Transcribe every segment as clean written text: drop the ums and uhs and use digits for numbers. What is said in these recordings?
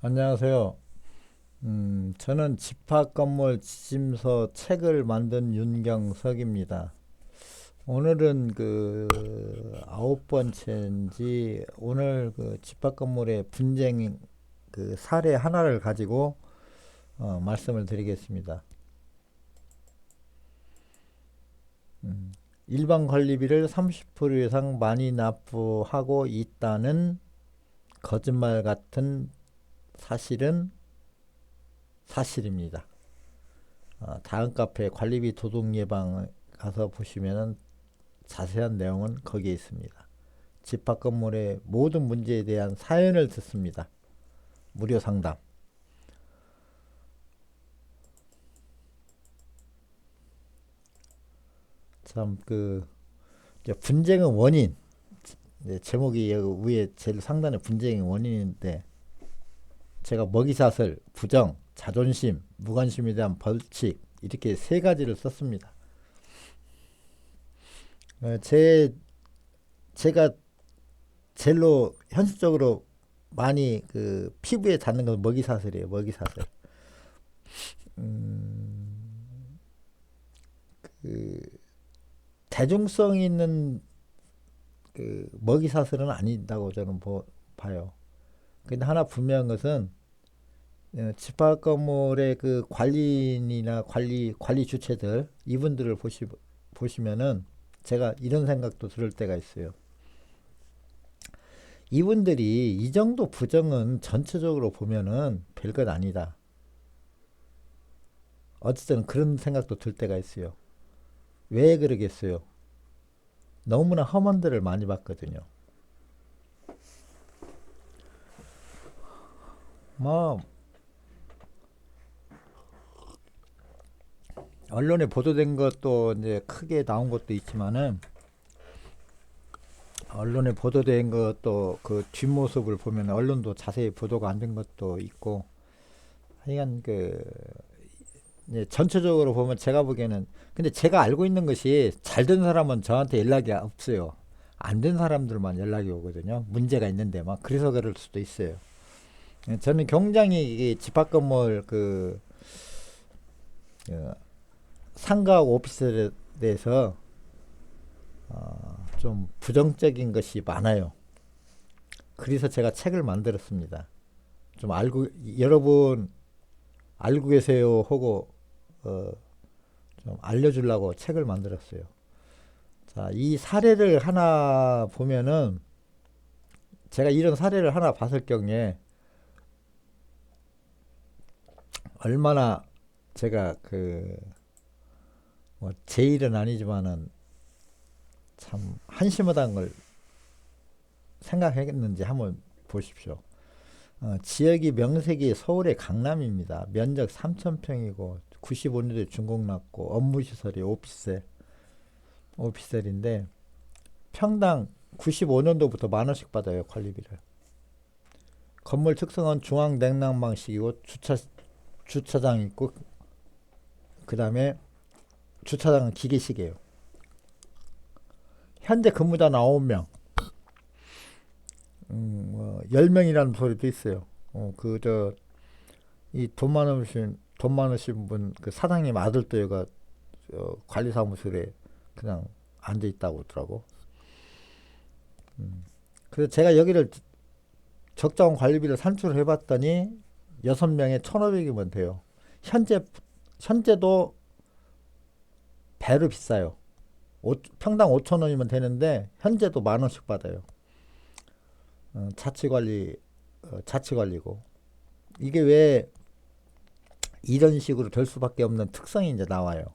안녕하세요. 저는 집합건물 지침서 책을 만든 윤경석입니다. 오늘은 아홉 번째인지 오늘 집합건물의 분쟁 사례 하나를 가지고 말씀을 드리겠습니다. 음, 일반 관리비를 30% 이상 많이 납부하고 있다는 거짓말 같은 사실은 사실입니다. 다음 카페 관리비 도둑 예방 가서 보시면은 자세한 내용은 거기에 있습니다. 집합 건물의 모든 문제에 대한 사연을 듣습니다. 무료 상담. 참 분쟁의 원인. 제목이 여기 위에 제일 상단에 분쟁의 원인인데 제가 먹이사슬, 부정, 자존심, 무관심에 대한 벌칙 이렇게 세 가지를 썼습니다. 어, 제 제가 젤로 현실적으로 많이 피부에 닿는 건 먹이사슬이에요. 먹이사슬. 음, 그 대중성 있는 먹이사슬은 아니다고 저는 봐요. 근데 하나 분명한 것은 집합 건물의 관리인이나 관리 주체들 이분들을 보시면은 제가 이런 생각도 들을 때가 있어요. 이분들이 이 정도 부정은 전체적으로 보면은 별것 아니다. 어쨌든 그런 생각도 들 때가 있어요. 왜 그러겠어요? 너무나 험한 데를 많이 봤거든요. 뭐 언론에 보도된 것도 이제 크게 나온 것도 있지만은 언론에 보도된 것도 그 뒷모습을 보면 언론도 자세히 보도가 안 된 것도 있고 하여간 이제 전체적으로 보면 제가 보기에는 근데 제가 알고 있는 것이 잘 된 사람은 저한테 연락이 없어요. 안 된 사람들만 연락이 오거든요. 문제가 있는데 막 그래서 그럴 수도 있어요. 저는 굉장히 이 집합 건물 어, 상가 오피스에 대해서 좀 부정적인 것이 많아요. 그래서 제가 책을 만들었습니다. 좀 여러분 알고 계세요 하고 어, 좀 알려주려고 책을 만들었어요. 자, 이 사례를 하나 보면은 제가 이런 사례를 하나 봤을 경우에 얼마나 제가 뭐 제 일은 아니지만은 참 한심하다는 걸 생각했는지 한번 보십시오. 지역이 명색이 서울의 강남입니다. 면적 3,000평이고 95년도에 준공 났고 업무시설이 오피셀인데 평당 95년도부터 만 원씩 받아요. 관리비를. 건물 특성은 중앙 냉난 방식이고 주차장 있고 그 다음에 주차장은 기계식이에요. 현재 근무자 9명, 10명이라는 소리도 있어요. 이 돈 많으신 분, 그 사장님 아들도 여가 관리사무실에 그냥 앉아 있다고 하더라고. 그래서 제가 여기를 적정 관리비를 산출을 해봤더니 6명에 1,500이면 돼요. 현재도 배로 비싸요. 평당 5천 원이면 되는데 현재도 만 원씩 받아요. 자치관리고 이게 왜 이런 식으로 될 수밖에 없는 특성이 이제 나와요.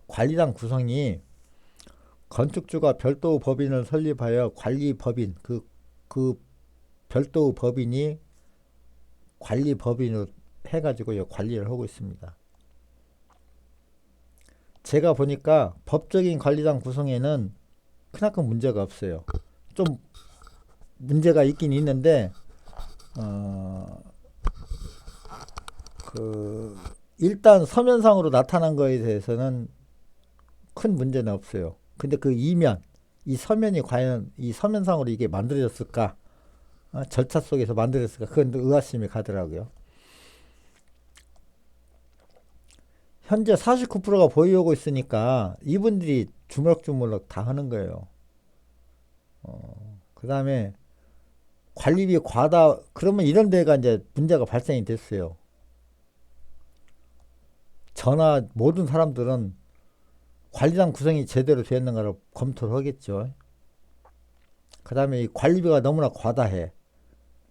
관리당 구성이 건축주가 별도 법인을 설립하여 관리법인 그 별도 법인이 관리법인으로 해가지고 관리를 하고 있습니다. 제가 보니까 법적인 관리당 구성에는 크나큰 문제가 없어요. 좀 문제가 있긴 있는데 어, 일단 서면상으로 나타난 거에 대해서는 큰 문제는 없어요. 근데 이 서면이 과연 이 서면상으로 이게 만들어졌을까? 절차 속에서 만들었을까? 그건 의아심이 가더라고요. 현재 49%가 보유하고 있으니까 이분들이 주물럭주물럭 다 하는 거예요. 그 다음에 관리비 과다, 그러면 이런 데가 이제 문제가 발생이 됐어요. 저나 모든 사람들은 관리단 구성이 제대로 되었는가를 검토를 하겠죠. 그 다음에 이 관리비가 너무나 과다해.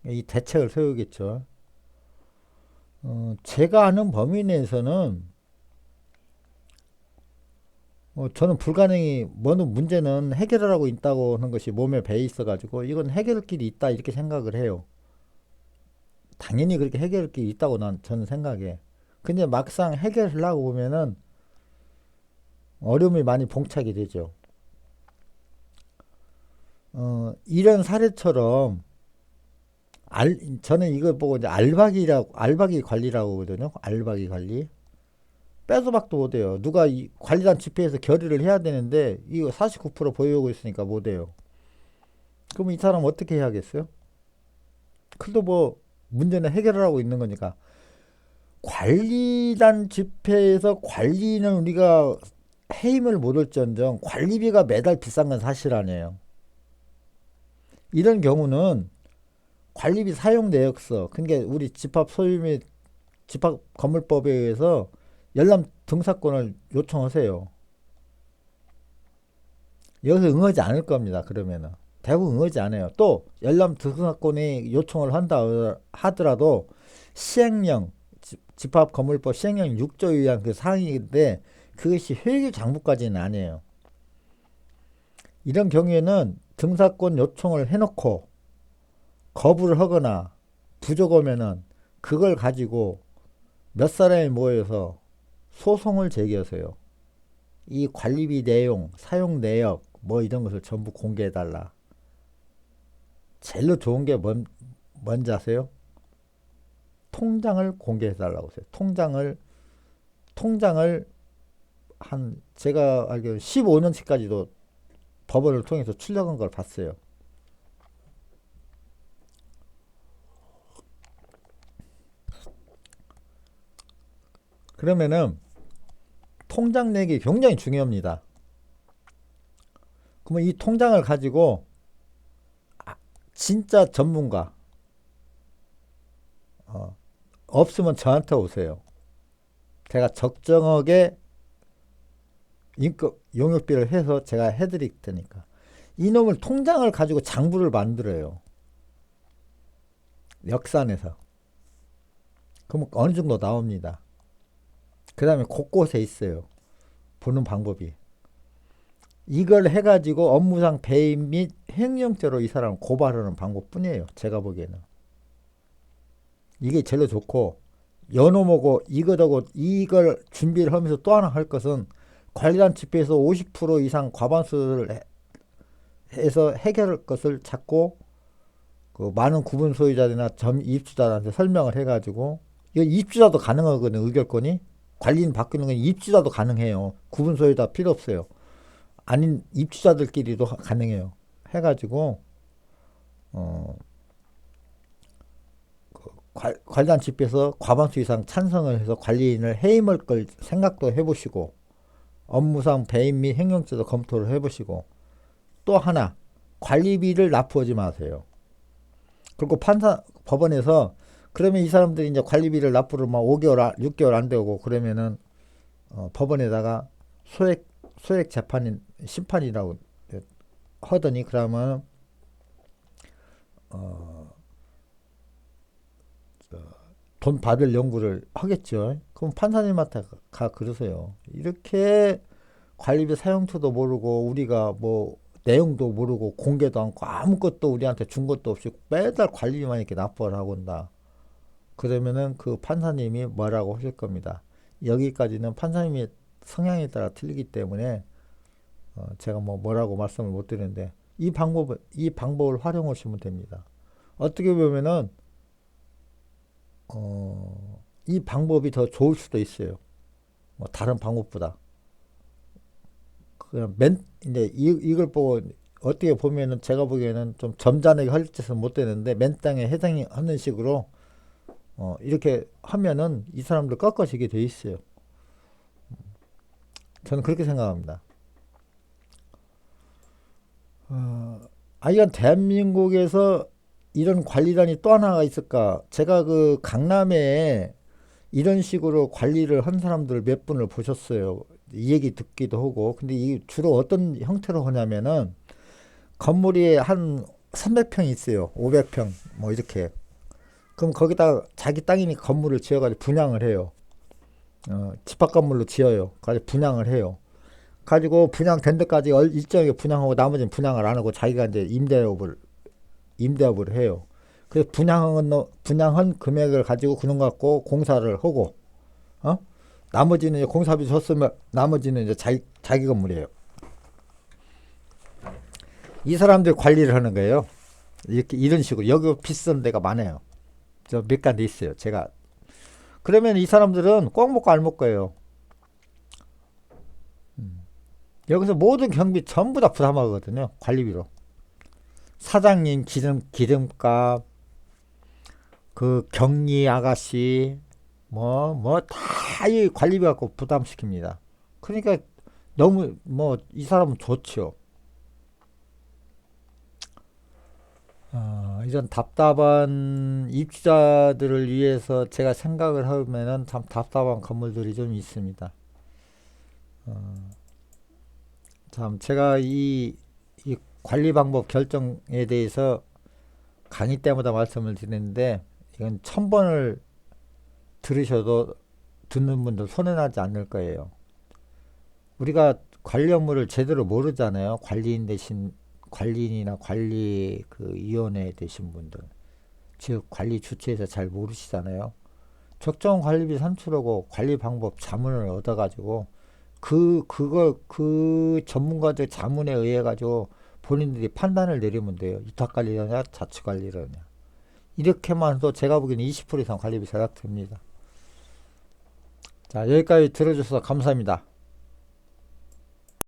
이 대책을 세우겠죠. 제가 아는 범위 내에서는 저는 불가능이 뭐는 문제는 해결하라고 있다고 하는 것이 몸에 배에 있어가지고 이건 해결할 길이 있다 이렇게 생각을 해요. 당연히 그렇게 해결할 길이 있다고 저는 생각해. 근데 막상 해결하려고 보면은 어려움이 많이 봉착이 되죠. 이런 사례처럼 저는 이걸 보고 이제 알박이 관리라고 하거든요. 알박이 관리. 빼도 박도 못해요. 누가 이 관리단 집회에서 결의를 해야 되는데 이거 49% 보유하고 있으니까 못해요. 그럼 이 사람 어떻게 해야겠어요? 그래도 뭐 문제는 해결을 하고 있는 거니까. 관리단 집회에서 관리는 우리가 해임을 못할지언정 관리비가 매달 비싼 건 사실 아니에요. 이런 경우는 관리비 사용 내역서, 그러니까 우리 집합 소유 및 집합 건물법에 의해서 열람 등사권을 요청하세요. 여기서 응하지 않을 겁니다. 그러면은 대부분 응하지 않아요. 또 열람 등사권이 요청을 한다 하더라도 시행령 집합 건물법 시행령 6조에 의한 그 사항인데 그것이 효율 장부까지는 아니에요. 이런 경우에는 등사권 요청을 해놓고 거부를 하거나 부족하면은 그걸 가지고 몇 사람이 모여서 소송을 제기하세요. 이 관리비 내용, 사용 내역 뭐 이런 것을 전부 공개해달라. 제일로 좋은 게 뭔지 아세요? 통장을 공개해달라고 했어요. 통장을 한 제가 알기로 15년치까지도 법원을 통해서 출력한 걸 봤어요. 그러면은 통장 내기 굉장히 중요합니다. 그러면 이 통장을 가지고 진짜 전문가 없으면 저한테 오세요. 제가 적정하게 인급 용역비를 해서 제가 해드릴 테니까. 이놈을 통장을 가지고 장부를 만들어요. 역산해서. 그럼 어느 정도 나옵니다. 그 다음에 곳곳에 있어요. 보는 방법이. 이걸 해가지고 업무상 배임 및 횡령죄로 이 사람을 고발하는 방법뿐이에요. 제가 보기에는. 이게 제일 좋고 연호모고 이거하고 이걸 준비를 하면서 또 하나 할 것은 관리단 집회에서 50% 이상 과반수를 해서 해결할 것을 찾고 그 많은 구분 소유자들이나 입주자들한테 설명을 해가지고 이거 입주자도 가능하거든요. 의결권이 관리인 바뀌는 건 입주자도 가능해요. 구분 소유자 필요 없어요. 아닌 입주자들끼리도 가능해요. 해가지고 관리단 집회에서 과반수 이상 찬성을 해서 관리인을 해임할 걸 생각도 해보시고 업무상 배임 및 횡령죄도 검토를 해보시고 또 하나 관리비를 납부하지 마세요. 그리고 법원에서 그러면 이 사람들이 이제 관리비를 납부를 막 5개월, 6개월 안 되고 그러면은 법원에다가 소액 재판인 심판이라고 하더니 그러면 돈 받을 연구를 하겠죠. 그럼 판사님한테 그러세요. 이렇게 관리비 사용처도 모르고 우리가 뭐 내용도 모르고 공개도 않고 아무것도 우리한테 준 것도 없이 매달 관리비만 이렇게 납부를 하고 온다. 그러면은 그 판사님이 뭐라고 하실 겁니다. 여기까지는 판사님의 성향에 따라 틀리기 때문에 제가 뭐라고 말씀을 못 드리는데 이 방법을 활용하시면 됩니다. 어떻게 보면은 이 방법이 더 좋을 수도 있어요. 다른 방법보다. 그냥 이제 이걸 보고 어떻게 보면은 제가 보기에는 좀 점잖게 할 짓은 못 되는데 맨땅에 해당하는 식으로 이렇게 하면은 이 사람들 꺾어지게 돼 있어요. 저는 그렇게 생각합니다. 이건 대한민국에서 이런 관리단이 또 하나가 있을까? 제가 그 강남에 이런 식으로 관리를 한 사람들 몇 분을 보셨어요. 이 얘기 듣기도 하고. 근데 이 주로 어떤 형태로 하냐면은 건물이 한 300평 있어요. 500평 뭐 이렇게. 그럼 거기다 자기 땅이니까 건물을 지어가지고 분양을 해요. 집합 건물로 지어요. 가지고 분양을 해요. 가지고 분양된 데까지 일정하게 분양하고 나머지는 분양을 안 하고 자기가 이제 임대업을 해요. 그래서 분양한 금액을 가지고 그런 거 갖고 공사를 하고, 어? 나머지는 이제 공사비 줬으면 나머지는 이제 자기 건물이에요. 이 사람들이 관리를 하는 거예요. 이렇게 이런 식으로 여기 비싼 데가 많아요. 저 몇 군데 있어요. 제가 그러면 이 사람들은 꼭 먹고 알 먹고예요. 여기서 모든 경비 전부 다 부담하거든요. 관리비로. 사장님 기름값, 그 격리 아가씨, 다 이 관리비 갖고 부담시킵니다. 그러니까 너무, 이 사람은 좋죠. 이런 답답한 입주자들을 위해서 제가 생각을 하면은 참 답답한 건물들이 좀 있습니다. 참, 제가 이 관리 방법 결정에 대해서 강의 때마다 말씀을 드리는데, 이건 1000번을 들으셔도 듣는 분들 손해나지 않을 거예요. 우리가 관리 업무를 제대로 모르잖아요. 관리인이나 관리 그 위원회 되신 분들. 즉, 관리 주체에서 잘 모르시잖아요. 적정 관리비 산출하고 관리 방법 자문을 얻어가지고 그 전문가들 자문에 의해 가지고 본인들이 판단을 내리면 돼요. 위탁 관리라냐 자치 관리라냐. 이렇게만 해도 제가 보기에는 20% 이상 관리비 절약됩니다. 자, 여기까지 들어주셔서 감사합니다.